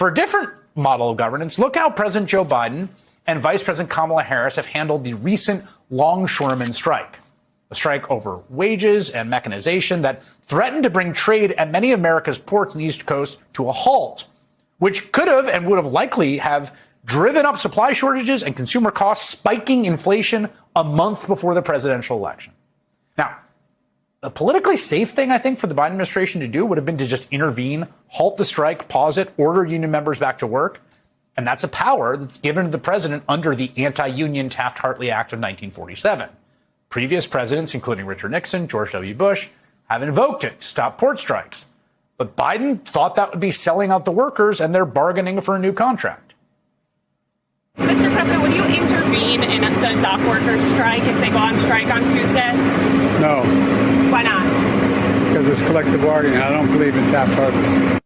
For a different model of governance, look how President Joe Biden and Vice President Kamala Harris have handled the recent longshoremen strike, a strike over wages and mechanization that threatened to bring trade at many of America's ports on the East Coast to a halt, which could have and would have likely have driven up supply shortages and consumer costs, spiking inflation a month before the presidential election. Now, the politically safe thing, I think, for the Biden administration to do would have been to just intervene, halt the strike, pause it, order union members back to work. And that's a power that's given to the president under the Anti-Union Taft-Hartley Act of 1947. Previous presidents, including Richard Nixon, George W. Bush, have invoked it to stop port strikes. But Biden thought that would be selling out the workers, and they're bargaining for a new contract. Mr. President, would you intervene in the dock workers' strike if they go on strike on Tuesday? No. Why not? Because it's collective bargaining. I don't believe in Taft-Hartley.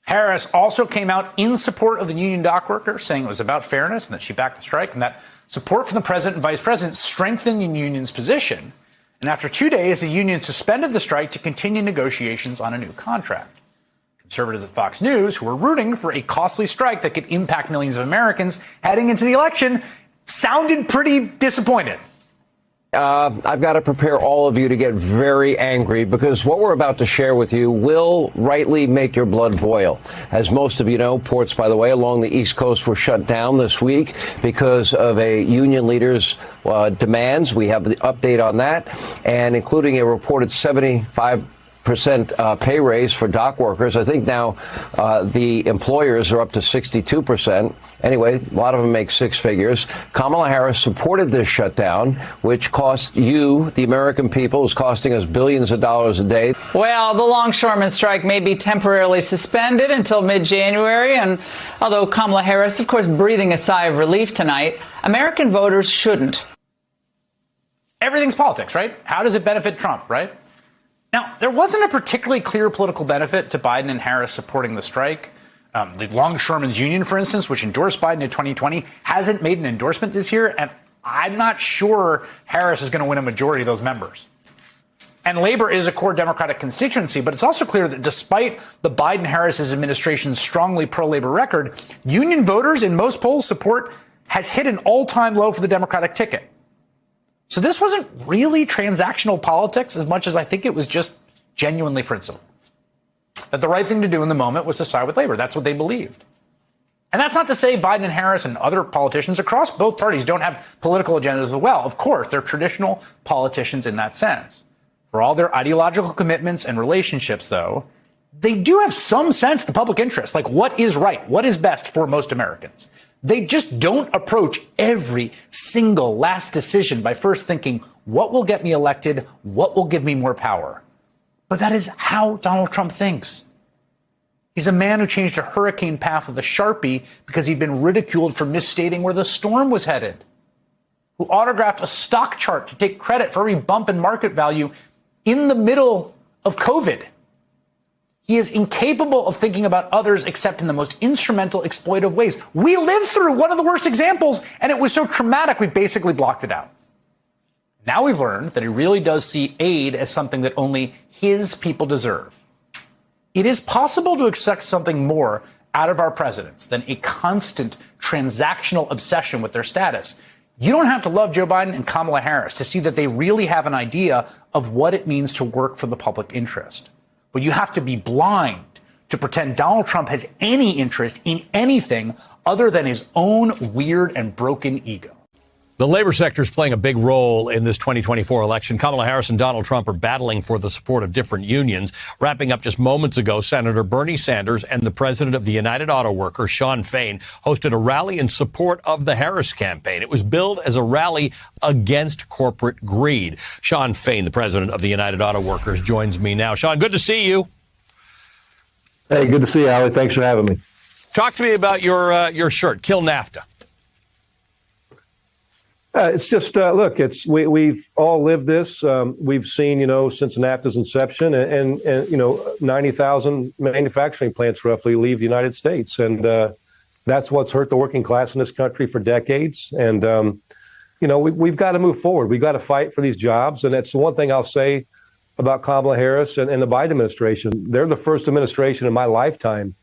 Harris also came out in support of the union dock workers, saying it was about fairness and that she backed the strike, and that support from the president and vice president strengthened the union's position. And after 2 days, the union suspended the strike to continue negotiations on a new contract. Conservatives at Fox News, who were rooting for a costly strike that could impact millions of Americans heading into the election, sounded pretty disappointed. I've got to prepare all of you to get very angry, because what we're about to share with you will rightly make your blood boil. As most of you know, ports, by the way, along the East Coast were shut down this week because of a union leader's demands. We have the update on that, and including a reported 75% pay raise for dock workers. I think now the employers are up to 62%. Anyway, a lot of them make six figures. Kamala Harris supported this shutdown, which cost you, the American people, is costing us billions of dollars a day. Well, the longshoremen strike may be temporarily suspended until mid-January. And although Kamala Harris, of course, breathing a sigh of relief tonight, American voters shouldn't. Everything's politics, right? How does it benefit Trump, right? Now, there wasn't a particularly clear political benefit to Biden and Harris supporting the strike. The Longshoremen's Union, for instance, which endorsed Biden in 2020, hasn't made an endorsement this year, and I'm not sure Harris is going to win a majority of those members. And labor is a core Democratic constituency, but it's also clear that despite the Biden-Harris administration's strongly pro-labor record, union voters in most polls support has hit an all-time low for the Democratic ticket. So this wasn't really transactional politics as much as I think it was just genuinely principled. That the right thing to do in the moment was to side with labor. That's what they believed. And that's not to say Biden and Harris and other politicians across both parties don't have political agendas as well. Of course, they're traditional politicians in that sense. For all their ideological commitments and relationships, though, they do have some sense of the public interest, like what is right, what is best for most Americans. They just don't approach every single last decision by first thinking, what will get me elected? What will give me more power? But that is how Donald Trump thinks. He's a man who changed a hurricane path with a Sharpie because he'd been ridiculed for misstating where the storm was headed, who autographed a stock chart to take credit for every bump in market value in the middle of COVID. He is incapable of thinking about others except in the most instrumental, exploitive ways. We lived through one of the worst examples, and it was so traumatic we basically blocked it out. Now we've learned that he really does see aid as something that only his people deserve. It is possible to expect something more out of our presidents than a constant transactional obsession with their status. You don't have to love Joe Biden and Kamala Harris to see that they really have an idea of what it means to work for the public interest. But you have to be blind to pretend Donald Trump has any interest in anything other than his own weird and broken ego. The labor sector is playing a big role in this 2024 election. Kamala Harris and Donald Trump are battling for the support of different unions. Wrapping up just moments ago, Senator Bernie Sanders and the president of the United Auto Workers, Shawn Fain, hosted a rally in support of the Harris campaign. It was billed as a rally against corporate greed. Shawn Fain, the president of the United Auto Workers, joins me now. Shawn, good to see you. Hey, good to see you, Ali. Thanks for having me. Talk to me about your shirt, Kill NAFTA. It's just, look, we've all lived this. We've seen, since NAFTA's inception and 90,000 manufacturing plants roughly leave the United States. And that's what's hurt the working class in this country for decades. And, we've got to move forward. We've got to fight for these jobs. And that's the one thing I'll say about Kamala Harris and the Biden administration. They're the first administration in my lifetime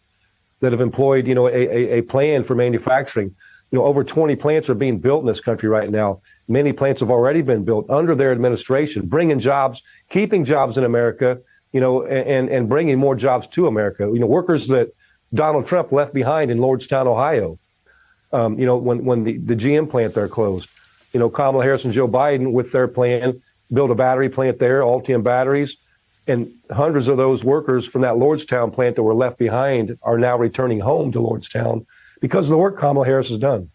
that have employed, a plan for manufacturing. Over 20 plants are being built in this country right now. Many plants have already been built under their administration, bringing jobs, keeping jobs in America, and bringing more jobs to America. Workers that Donald Trump left behind in Lordstown, Ohio, when the GM plant there closed. Kamala Harris and Joe Biden, with their plan, built a battery plant there, Altium batteries, and hundreds of those workers from that Lordstown plant that were left behind are now returning home to Lordstown because of the work Kamala Harris has done.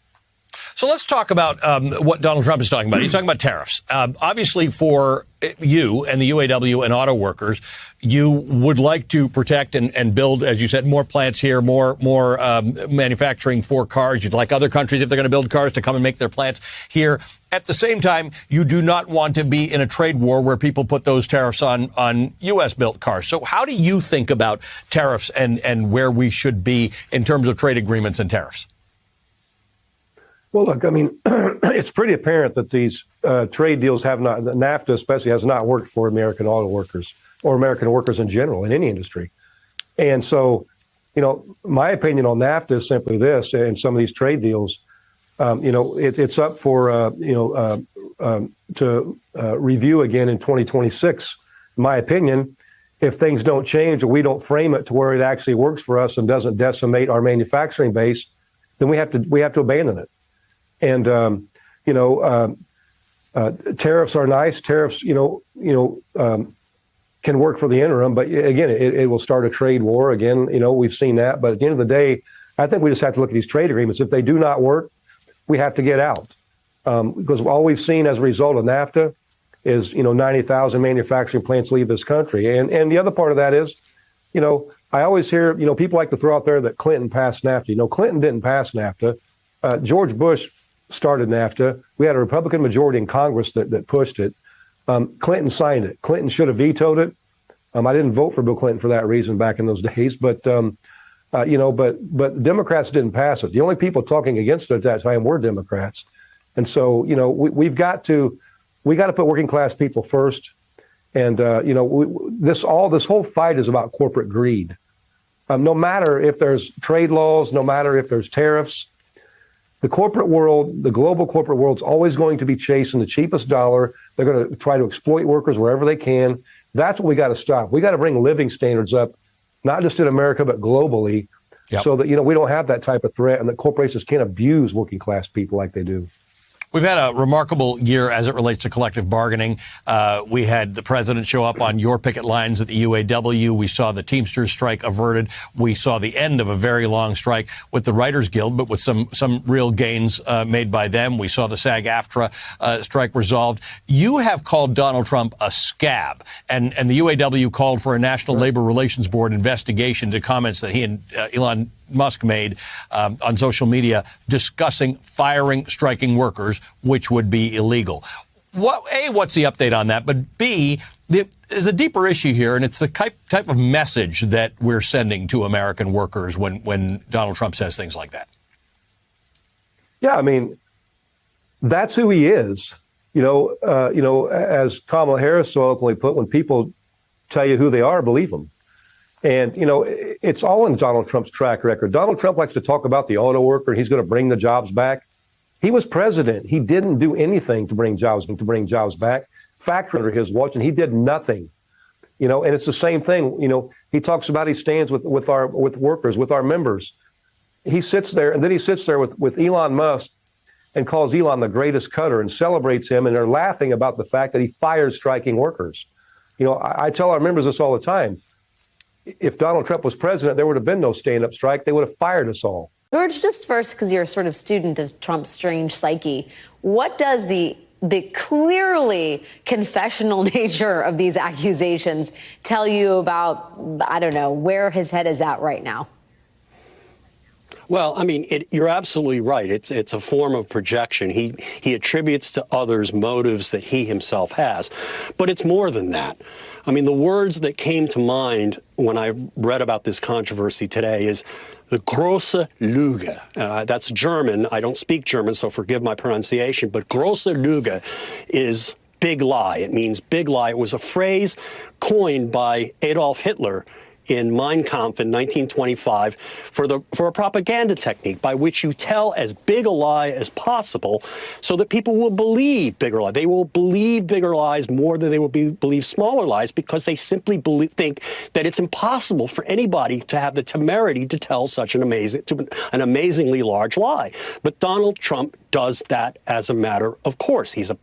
So let's talk about what Donald Trump is talking about. He's talking about tariffs. Obviously, for you and the UAW and auto workers, you would like to protect and build, as you said, more plants here, more manufacturing for cars. You'd like other countries, if they're going to build cars, to come and make their plants here. At the same time, you do not want to be in a trade war where people put those tariffs on U.S.-built cars. So how do you think about tariffs and where we should be in terms of trade agreements and tariffs? Well, look, I mean, it's pretty apparent that these trade deals have not, NAFTA especially, has not worked for American auto workers or American workers in general in any industry. And so, my opinion on NAFTA is simply this, and some of these trade deals, it's up for, to review again in 2026. In my opinion, if things don't change or we don't frame it to where it actually works for us and doesn't decimate our manufacturing base, then we have to abandon it. And, tariffs are nice. Tariffs, can work for the interim. But again, it will start a trade war. Again, we've seen that. But at the end of the day, I think we just have to look at these trade agreements. If they do not work, we have to get out. Because all we've seen as a result of NAFTA is, 90,000 manufacturing plants leave this country. And the other part of that is, I always hear, people like to throw out there that Clinton passed NAFTA. Clinton didn't pass NAFTA. George Bush started NAFTA. We had a Republican majority in Congress that pushed it. Clinton signed it. Clinton should have vetoed it. I didn't vote for Bill Clinton for that reason back in those days. But Democrats didn't pass it. The only people talking against it at that time were Democrats. And so, we've got to put working class people first. And this whole fight is about corporate greed. No matter if there's trade laws, no matter if there's tariffs. The corporate world, the global corporate world, is always going to be chasing the cheapest dollar. They're going to try to exploit workers wherever they can. That's what we got to stop. We got to bring living standards up, not just in America, but globally, so that, we don't have that type of threat and that corporations can't abuse working class people like they do. We've had a remarkable year as it relates to collective bargaining. We had the president show up on your picket lines at the UAW. We saw the Teamsters strike averted. We saw the end of a very long strike with the Writers Guild, but with some real gains made by them. We saw the SAG-AFTRA strike resolved. You have called Donald Trump a scab, and the UAW called for a National Labor Relations Board investigation to comments that he and Elon Musk made on social media discussing firing striking workers, which would be illegal. What's the update on that? But B, there's a deeper issue here, and it's the type of message that we're sending to American workers when Donald Trump says things like that. Yeah, I mean, that's who he is. As Kamala Harris so eloquently put, when people tell you who they are, believe them. And, it's all in Donald Trump's track record. Donald Trump likes to talk about the auto worker, and he's going to bring the jobs back. He was president. He didn't do anything to bring jobs back. Factory under his watch, and he did nothing. And it's the same thing. He talks about he stands with workers, with our members. He sits there, and then he sits there with Elon Musk and calls Elon the greatest cutter and celebrates him, and they're laughing about the fact that he fired striking workers. I tell our members this all the time. If Donald Trump was president, there would have been no stand-up strike. They would have fired us all. George, just first, because you're a sort of student of Trump's strange psyche, what does the clearly confessional nature of these accusations tell you about, I don't know, where his head is at right now? Well, I mean, you're absolutely right. It's a form of projection. He attributes to others motives that he himself has. But it's more than that. I mean, the words that came to mind when I read about this controversy today is the grosse Lüge. That's German. I don't speak German, so forgive my pronunciation. But grosse Lüge is big lie. It means big lie. It was a phrase coined by Adolf Hitler in Mein Kampf in 1925 for a propaganda technique by which you tell as big a lie as possible so that people will believe bigger lies. They will believe bigger lies more than they will believe smaller lies because they simply think that it's impossible for anybody to have the temerity to tell such an amazingly large lie. But Donald Trump does that as a matter of course. He's a